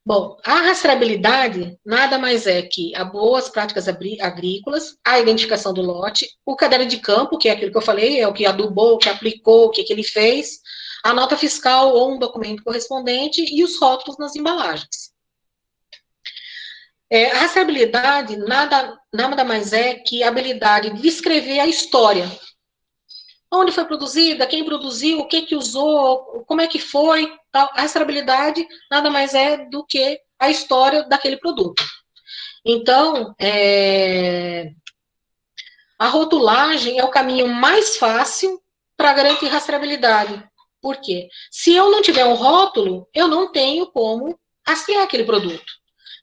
Bom, a rastreabilidade nada mais é que as boas práticas agrícolas, a identificação do lote, o caderno de campo, que é aquilo que eu falei, é o que adubou, o que aplicou, o que ele fez, a nota fiscal ou um documento correspondente e os rótulos nas embalagens. A rastreabilidade nada mais é que a habilidade de descrever a história. Onde foi produzida, quem produziu, o que usou, como é que foi. Tal. A rastreabilidade nada mais é do que a história daquele produto. Então, a rotulagem é o caminho mais fácil para garantir rastreabilidade. Por quê? Se eu não tiver um rótulo, eu não tenho como rastrear aquele produto.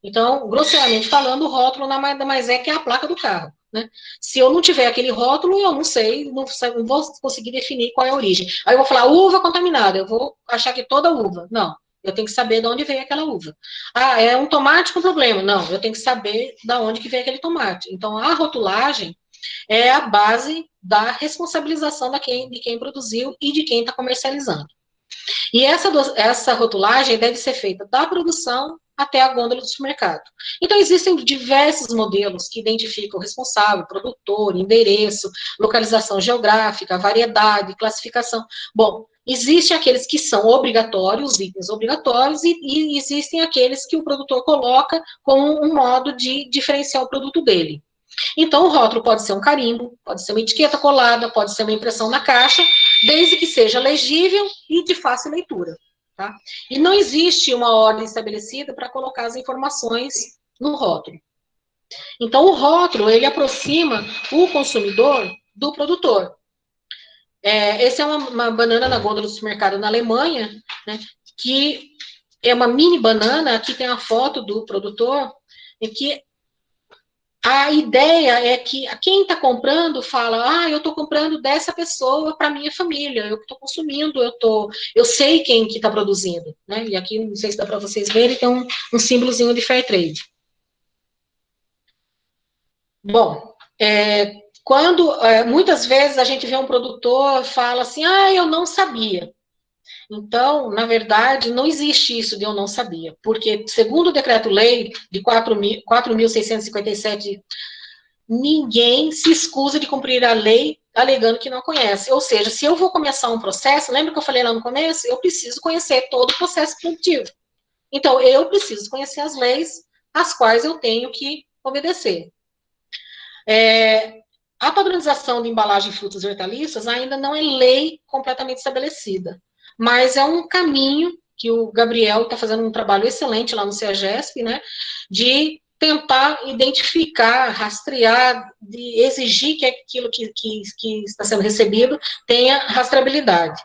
Então, grosseiramente falando, o rótulo nada mais é que a placa do carro. Né? Se eu não tiver aquele rótulo, eu não sei, não vou conseguir definir qual é a origem. Aí eu vou falar uva contaminada, eu vou achar que toda uva. Não, eu tenho que saber de onde veio aquela uva. Ah, é um tomate com problema. Não, eu tenho que saber de onde que veio aquele tomate. Então, a rotulagem é a base da responsabilização de quem produziu e de quem está comercializando. E essa rotulagem deve ser feita da produção até a gôndola do supermercado. Então, existem diversos modelos que identificam o responsável, produtor, endereço, localização geográfica, variedade, classificação. Bom, existem aqueles que são obrigatórios, itens obrigatórios, e existem aqueles que o produtor coloca como um modo de diferenciar o produto dele. Então, o rótulo pode ser um carimbo, pode ser uma etiqueta colada, pode ser uma impressão na caixa, desde que seja legível e de fácil leitura. Tá? E não existe uma ordem estabelecida para colocar as informações no rótulo. Então, o rótulo, ele aproxima o consumidor do produtor. Essa é uma banana na gôndola do supermercado na Alemanha, né, que é uma mini banana, aqui tem a foto do produtor, e que a ideia é que quem está comprando fala, eu estou comprando dessa pessoa para minha família, eu estou consumindo, eu sei quem que está produzindo, né? E aqui, não sei se dá para vocês verem, tem um símbolozinho de fair trade. Bom, muitas vezes a gente vê um produtor fala assim, eu não sabia. Então, na verdade, não existe isso de eu não sabia, porque segundo o decreto-lei de 4.657, ninguém se escusa de cumprir a lei alegando que não conhece. Ou seja, se eu vou começar um processo, lembra que eu falei lá no começo? Eu preciso conhecer todo o processo produtivo. Então, eu preciso conhecer as leis às quais eu tenho que obedecer. A padronização de embalagem de frutas e hortaliças ainda não é lei completamente estabelecida, mas é um caminho que o Gabriel está fazendo um trabalho excelente lá no CEAGESP, né, de tentar identificar, rastrear, de exigir que aquilo que está sendo recebido tenha rastreabilidade.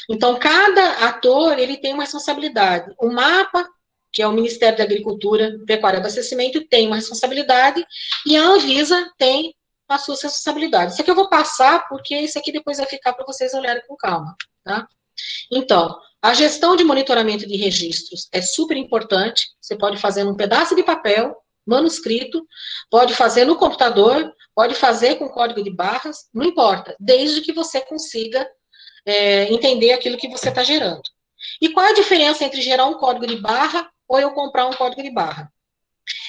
Então, cada ator, ele tem uma responsabilidade. O MAPA, que é o Ministério da Agricultura, Pecuária e Abastecimento, tem uma responsabilidade, e a Anvisa tem as suas responsabilidades. Isso aqui eu vou passar, porque isso aqui depois vai ficar para vocês olharem com calma, tá? Então, a gestão de monitoramento de registros é super importante. Você pode fazer num pedaço de papel, manuscrito, pode fazer no computador, pode fazer com código de barras, não importa, desde que você consiga entender aquilo que você está gerando. E qual é a diferença entre gerar um código de barra ou eu comprar um código de barra?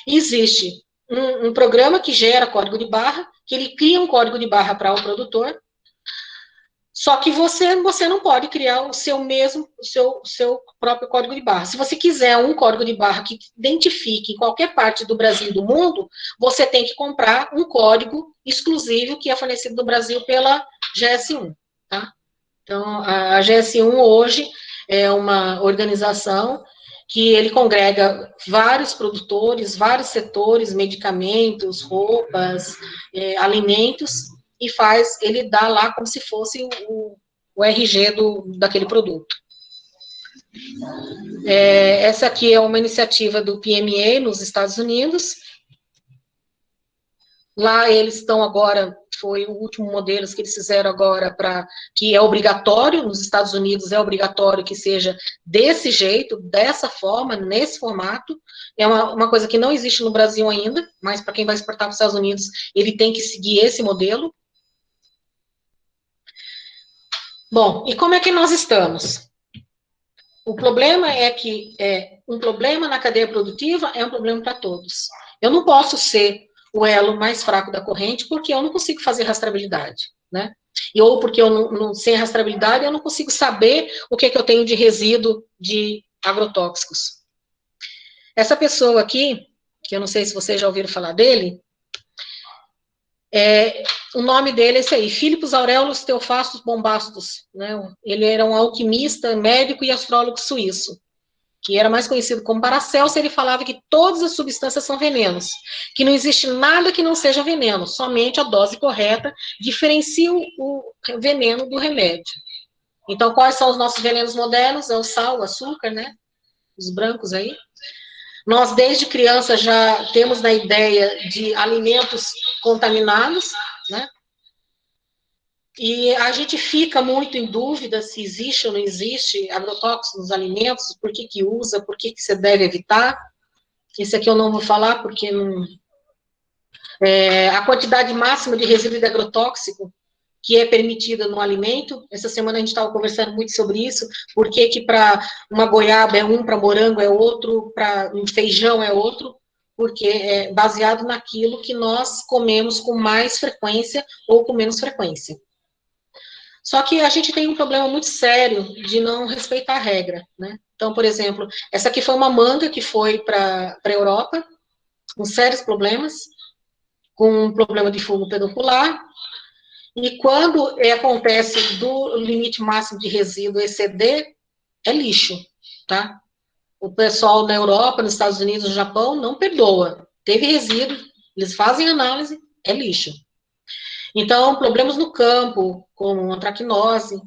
Existe um programa que gera código de barra, que ele cria um código de barra para o produtor, só que você não pode criar o seu próprio código de barra. Se você quiser um código de barra que identifique em qualquer parte do Brasil e do mundo, você tem que comprar um código exclusivo que é fornecido no Brasil pela GS1, tá? Então, a GS1 hoje é uma organização que ele congrega vários produtores, vários setores, medicamentos, roupas, alimentos, e ele dá lá como se fosse o RG daquele produto. Essa aqui é uma iniciativa do PMA nos Estados Unidos. Lá eles estão agora, foi o último modelo que eles fizeram agora, que é obrigatório, nos Estados Unidos é obrigatório que seja desse jeito, dessa forma, nesse formato. É uma coisa que não existe no Brasil ainda, mas para quem vai exportar para os Estados Unidos, ele tem que seguir esse modelo. Bom, e como é que nós estamos? O problema é que um problema na cadeia produtiva é um problema para todos. Eu não posso ser o elo mais fraco da corrente porque eu não consigo fazer rastreabilidade, né? Ou porque eu não sem rastreabilidade eu não consigo saber o que eu tenho de resíduo de agrotóxicos. Essa pessoa aqui, que eu não sei se vocês já ouviram falar dele, o nome dele é esse aí, Philippus Aurelius Theophrastus Bombastus, né? Ele era um alquimista, médico e astrólogo suíço, que era mais conhecido como Paracelso. Ele falava que todas as substâncias são venenos, que não existe nada que não seja veneno, somente a dose correta diferencia o veneno do remédio. Então, quais são os nossos venenos modernos? É o sal, o açúcar, né? Os brancos aí. Nós, desde criança, já temos na ideia de alimentos contaminados, né? E a gente fica muito em dúvida se existe ou não existe agrotóxico nos alimentos, por que usa, por que você deve evitar. Esse aqui eu não vou falar, porque não... a quantidade máxima de resíduo de agrotóxico que é permitida no alimento, essa semana a gente estava conversando muito sobre isso, por que para uma goiaba é um, para morango é outro, para um feijão é outro, porque é baseado naquilo que nós comemos com mais frequência ou com menos frequência. Só que a gente tem um problema muito sério de não respeitar a regra, né? Então, por exemplo, essa aqui foi uma manga que foi para a Europa, com sérios problemas, com um problema de fungo peduncular, e quando acontece do limite máximo de resíduo exceder, é lixo, tá? O pessoal na Europa, nos Estados Unidos, no Japão, não perdoa. Teve resíduo, eles fazem análise, é lixo. Então, problemas no campo, como antracnose,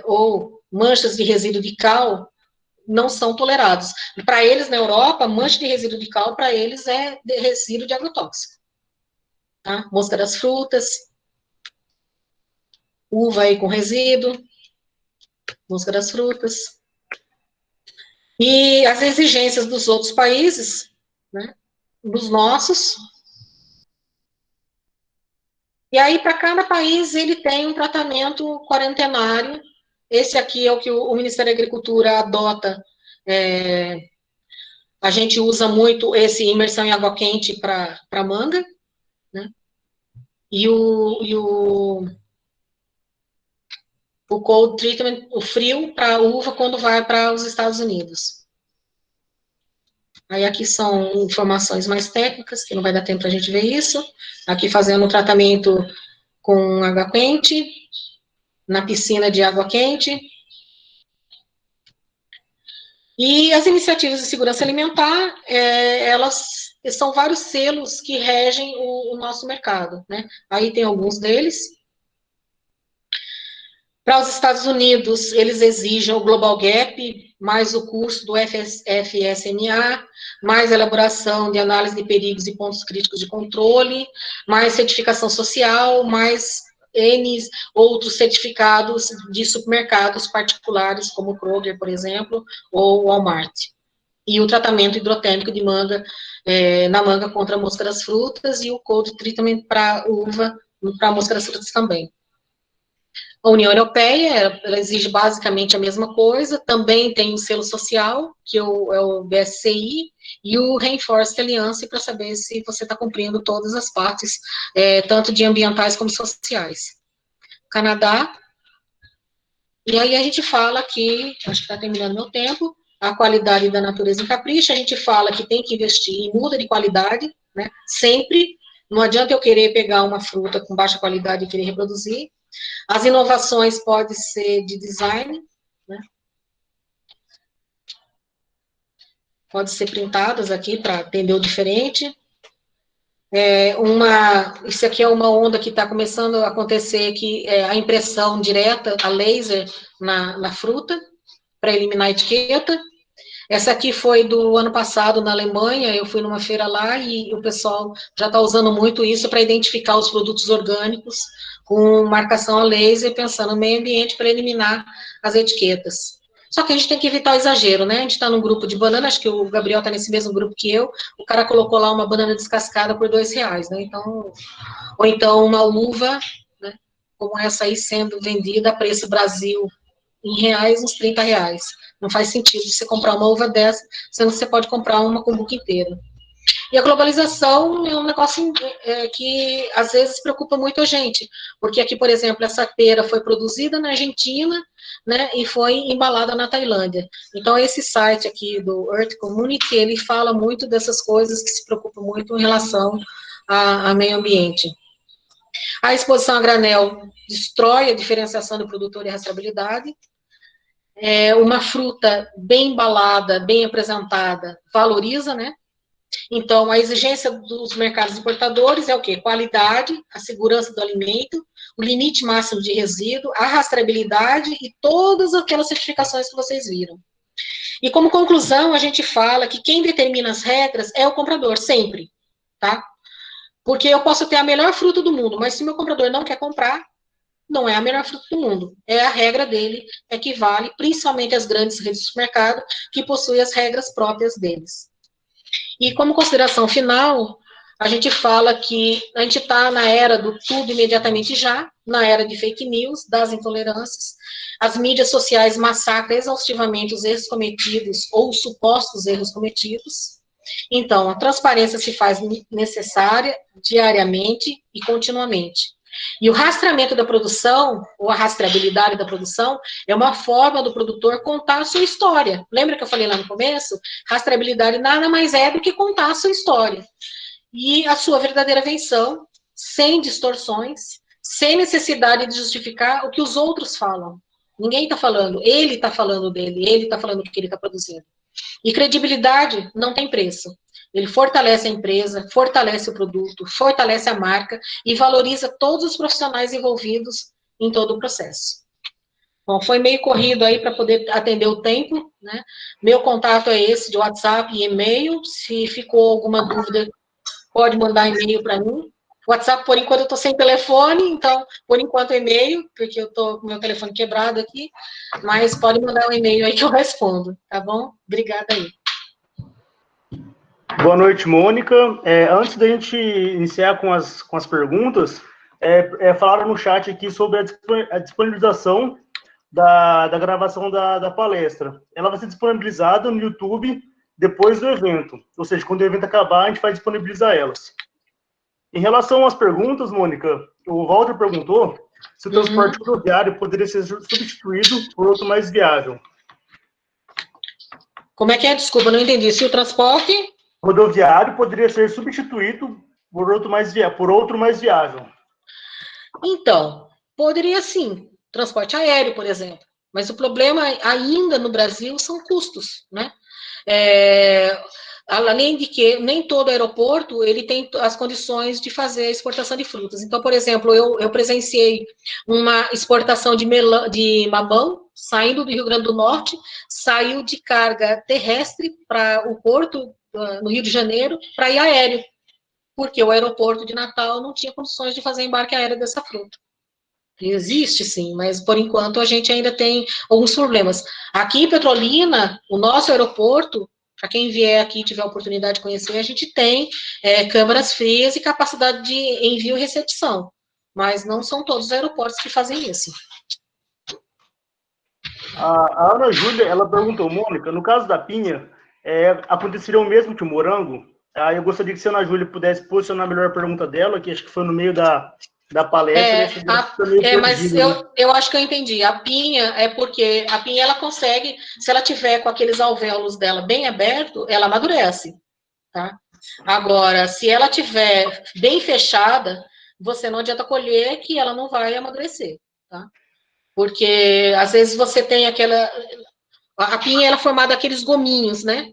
ou manchas de resíduo de cal, não são tolerados. Para eles, na Europa, mancha de resíduo de cal, para eles, é resíduo de agrotóxico. Tá? Mosca das frutas, uva aí com resíduo, mosca das frutas. E as exigências dos outros países, né, dos nossos. E aí, para cada país, ele tem um tratamento quarentenário. Esse aqui é o que o Ministério da Agricultura adota. A gente usa muito esse imersão em água quente para manga, né? E o cold treatment, o frio, para uva quando vai para os Estados Unidos. Aí aqui são informações mais técnicas, que não vai dar tempo para a gente ver isso. Aqui fazendo o tratamento com água quente, na piscina de água quente. E as iniciativas de segurança alimentar, elas são vários selos que regem o nosso mercado, né? Aí tem alguns deles. Para os Estados Unidos, eles exigem o Global Gap, mais o curso do FSMA, mais elaboração de análise de perigos e pontos críticos de controle, mais certificação social, mais N outros certificados de supermercados particulares, como o Kroger, por exemplo, ou Walmart. E o tratamento hidrotérmico de manga, na manga contra a mosca das frutas, e o cold treatment para uva, para a mosca das frutas também. A União Europeia, ela exige basicamente a mesma coisa, também tem o selo social, que é o BSCI, e o Reinforced Alliance, para saber se você está cumprindo todas as partes, tanto de ambientais como sociais. Canadá, e aí a gente fala que, acho que está terminando meu tempo, a qualidade da natureza em capricho, a gente fala que tem que investir em muda de qualidade, né, sempre, não adianta eu querer pegar uma fruta com baixa qualidade e querer reproduzir. As inovações podem ser de design, né? Pode ser printadas aqui para atender o diferente. Isso aqui é uma onda que está começando a acontecer, que é a impressão direta, a laser, na fruta, para eliminar a etiqueta. Essa aqui foi do ano passado na Alemanha, eu fui numa feira lá e o pessoal já está usando muito isso para identificar os produtos orgânicos com marcação a laser, pensando no meio ambiente para eliminar as etiquetas. Só que a gente tem que evitar o exagero, né? A gente está num grupo de banana, acho que o Gabriel está nesse mesmo grupo que eu, o cara colocou lá uma banana descascada por R$2, né? Então, ou então uma uva, né? como essa aí sendo vendida a preço Brasil, em reais, uns R$ 30. Não faz sentido você comprar uma uva dessa, sendo que você pode comprar uma com buco inteiro. E a globalização é um negócio que, às vezes, preocupa muito a gente, porque aqui, por exemplo, essa pera foi produzida na Argentina, né, e foi embalada na Tailândia. Então, esse site aqui do Earth Community, ele fala muito dessas coisas que se preocupam muito em relação ao meio ambiente. A exposição a granel destrói a diferenciação do produtor e a rastreabilidade. Uma fruta bem embalada, bem apresentada, valoriza, né? Então, a exigência dos mercados importadores é o quê? Qualidade, a segurança do alimento, o limite máximo de resíduo, a rastreabilidade e todas aquelas certificações que vocês viram. E como conclusão, a gente fala que quem determina as regras é o comprador, sempre, tá? Porque eu posso ter a melhor fruta do mundo, mas se o meu comprador não quer comprar, não é a melhor fruta do mundo. É a regra dele, é que vale, principalmente as grandes redes de supermercado, que possuem as regras próprias deles. E como consideração final, a gente fala que a gente está na era do tudo imediatamente já, na era de fake news, das intolerâncias. As mídias sociais massacram exaustivamente os erros cometidos ou supostos erros cometidos. Então, a transparência se faz necessária diariamente e continuamente. E o rastreamento da produção, ou a rastreabilidade da produção, é uma forma do produtor contar a sua história. Lembra que eu falei lá no começo? Rastreabilidade nada mais é do que contar a sua história. E a sua verdadeira venção, sem distorções, sem necessidade de justificar o que os outros falam. Ninguém está falando, ele está falando dele, ele está falando o que ele está produzindo. E credibilidade não tem preço. Ele fortalece a empresa, fortalece o produto, fortalece a marca e valoriza todos os profissionais envolvidos em todo o processo. Bom, foi meio corrido aí para poder atender o tempo, né? Meu contato é esse, de WhatsApp e e-mail. Se ficou alguma dúvida, pode mandar e-mail para mim. WhatsApp, por enquanto, eu estou sem telefone, então, por enquanto, e-mail, porque eu estou com meu telefone quebrado aqui, mas pode mandar um e-mail aí que eu respondo, tá bom? Obrigada aí. Boa noite, Mônica. Antes da gente iniciar com as perguntas, falaram no chat aqui sobre a disponibilização da gravação da palestra. Ela vai ser disponibilizada no YouTube depois do evento, ou seja, quando o evento acabar, a gente vai disponibilizar elas. Em relação às perguntas, Mônica, o Walter perguntou se o transporte rodoviário poderia ser substituído por outro mais viável. Como é que é? Desculpa, não entendi. Se o transporte rodoviário poderia ser substituído por outro mais viável. Então, poderia sim. Transporte aéreo, por exemplo. Mas o problema ainda no Brasil são custos, né? Além de que nem todo aeroporto ele tem as condições de fazer a exportação de frutas. Então, por exemplo, eu presenciei uma exportação de mamão saindo do Rio Grande do Norte, saiu de carga terrestre para o porto no Rio de Janeiro para ir aéreo, porque o aeroporto de Natal não tinha condições de fazer embarque aéreo dessa fruta. Existe sim, mas por enquanto a gente ainda tem alguns problemas. Aqui em Petrolina, o nosso aeroporto, para quem vier aqui e tiver a oportunidade de conhecer, a gente tem câmaras frias e capacidade de envio e recepção, mas não são todos os aeroportos que fazem isso. A Ana Júlia, ela perguntou, Mônica, no caso da pinha, aconteceria o mesmo que o morango? Eu gostaria que a Ana Júlia pudesse posicionar melhor a pergunta dela, que acho que foi no meio da palestra. Mas eu acho que eu entendi. A pinha é porque a pinha ela consegue, se ela tiver com aqueles alvéolos dela bem aberto, ela amadurece, tá? Agora, se ela tiver bem fechada, você não adianta colher que ela não vai amadurecer, tá? Porque às vezes você tem a pinha ela é formada daqueles gominhos, né?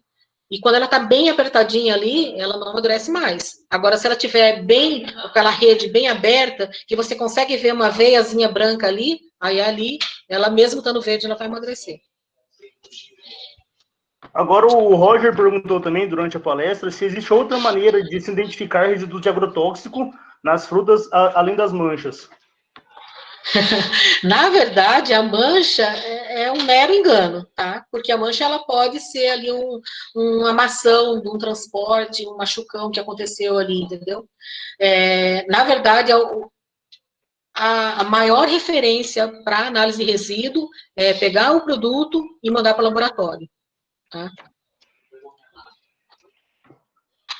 E quando ela está bem apertadinha ali, ela não amadurece mais. Agora, se ela tiver bem, aquela rede bem aberta, que você consegue ver uma veiazinha branca ali, aí ali, ela mesmo estando verde, ela vai amadurecer. Agora, o Roger perguntou também, durante a palestra, se existe outra maneira de se identificar resíduos de agrotóxico nas frutas, além das manchas. Na verdade, a mancha é um mero engano, tá? Porque a mancha ela pode ser ali uma amação de um transporte, um machucão que aconteceu ali, entendeu? Na verdade, a maior referência para análise de resíduo é pegar o produto e mandar para o laboratório. Tá?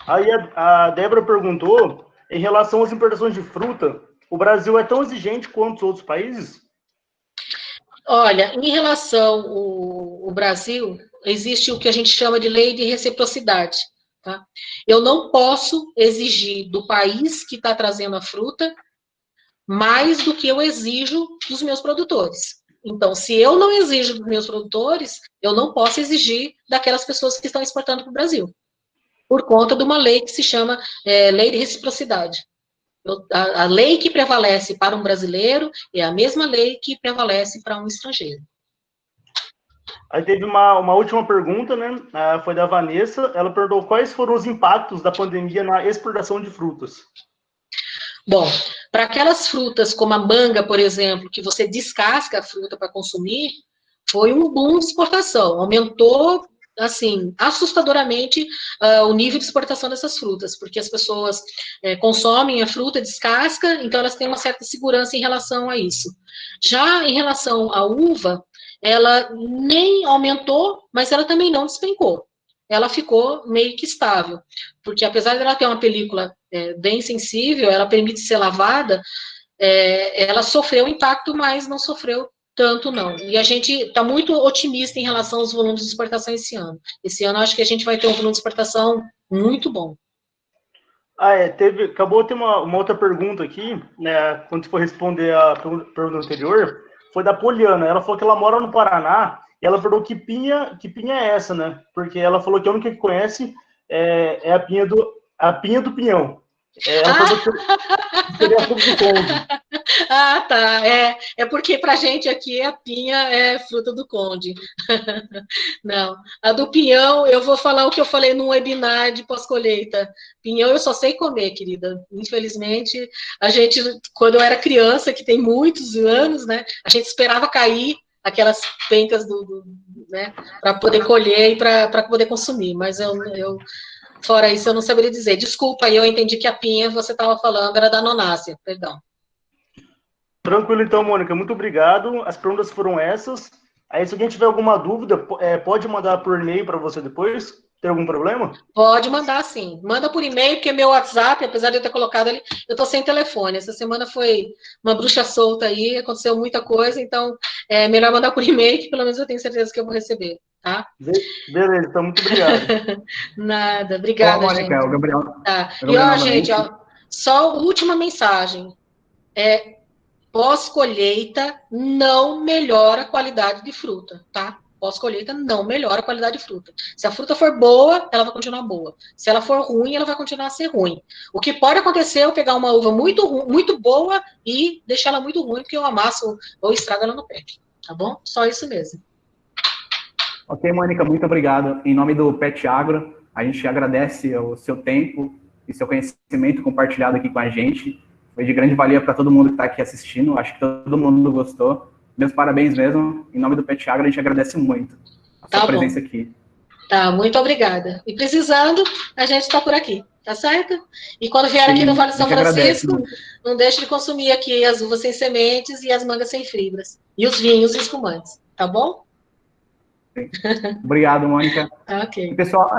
Aí a Débora perguntou, em relação às importações de fruta, o Brasil é tão exigente quanto os outros países? Olha, em relação ao Brasil, existe o que a gente chama de lei de reciprocidade. Tá? Eu não posso exigir do país que está trazendo a fruta mais do que eu exijo dos meus produtores. Então, se eu não exijo dos meus produtores, eu não posso exigir daquelas pessoas que estão exportando para o Brasil, por conta de uma lei que se chama Lei de Reciprocidade. A lei que prevalece para um brasileiro é a mesma lei que prevalece para um estrangeiro. Aí teve uma última pergunta, né? Foi da Vanessa. Ela perguntou quais foram os impactos da pandemia na exportação de frutas. Bom, para aquelas frutas como a manga, por exemplo, que você descasca a fruta para consumir, foi um boom de exportação. Aumentou, assim, assustadoramente o nível de exportação dessas frutas, porque as pessoas consomem a fruta, descasca, então elas têm uma certa segurança em relação a isso. Já em relação à uva, ela nem aumentou, mas ela também não despencou. Ela ficou meio que estável, porque apesar dela ter uma película bem sensível, ela permite ser lavada, ela sofreu impacto, mas não sofreu tanto não. E a gente está muito otimista em relação aos volumes de exportação esse ano. Esse ano, acho que a gente vai ter um volume de exportação muito bom. Acabou de ter uma outra pergunta aqui, né? Quando você for responder a pergunta anterior, foi da Poliana. Ela falou que ela mora no Paraná e ela perguntou que pinha é essa, né? Porque ela falou que a única que conhece é a pinha do pinhão. Ela falou que seria a fruta do conde. Ah, tá. É porque pra gente aqui a pinha é fruta do conde. Não. A do pinhão, eu vou falar o que eu falei num webinar de pós-colheita. Pinhão eu só sei comer, querida. Infelizmente, a gente, quando eu era criança, que tem muitos anos, né, a gente esperava cair aquelas pencas né, para poder colher e para poder consumir. Mas fora isso, eu não saberia dizer. Desculpa, eu entendi que a pinha você estava falando era da nonácea, perdão. Tranquilo, então, Mônica. Muito obrigado. As perguntas foram essas. Aí, se alguém tiver alguma dúvida, pode mandar por e-mail para você depois. Tem algum problema? Pode mandar, sim. Manda por e-mail, porque meu WhatsApp, apesar de eu ter colocado ali, eu estou sem telefone. Essa semana foi uma bruxa solta aí, aconteceu muita coisa, então é melhor mandar por e-mail, que pelo menos eu tenho certeza que eu vou receber, tá? Beleza, então, muito obrigado. Nada, obrigada, Mônica, gente. O Gabriel. Tá. O Gabriel E, ó, gente, ó, só a última mensagem. Pós-colheita não melhora a qualidade de fruta, tá? Pós-colheita não melhora a qualidade de fruta. Se a fruta for boa, ela vai continuar boa. Se ela for ruim, ela vai continuar a ser ruim. O que pode acontecer é eu pegar uma uva muito boa e deixar ela muito ruim, porque eu amasso ou estrago ela no pé. Tá bom? Só isso mesmo. Ok, Mônica, muito obrigado. Em nome do Pet Agro, a gente agradece o seu tempo e seu conhecimento compartilhado aqui com a gente. Foi de grande valia para todo mundo que está aqui assistindo. Acho que todo mundo gostou. Meus parabéns mesmo. Em nome do Pet Agro, a gente agradece muito a sua presença aqui. Tá, muito obrigada. E precisando, a gente está por aqui, tá certo? E quando vier aqui no Vale de São Francisco, não deixe de consumir aqui as uvas sem sementes e as mangas sem fibras. E os vinhos espumantes, tá bom? Obrigado, Mônica. Ok. E, pessoal,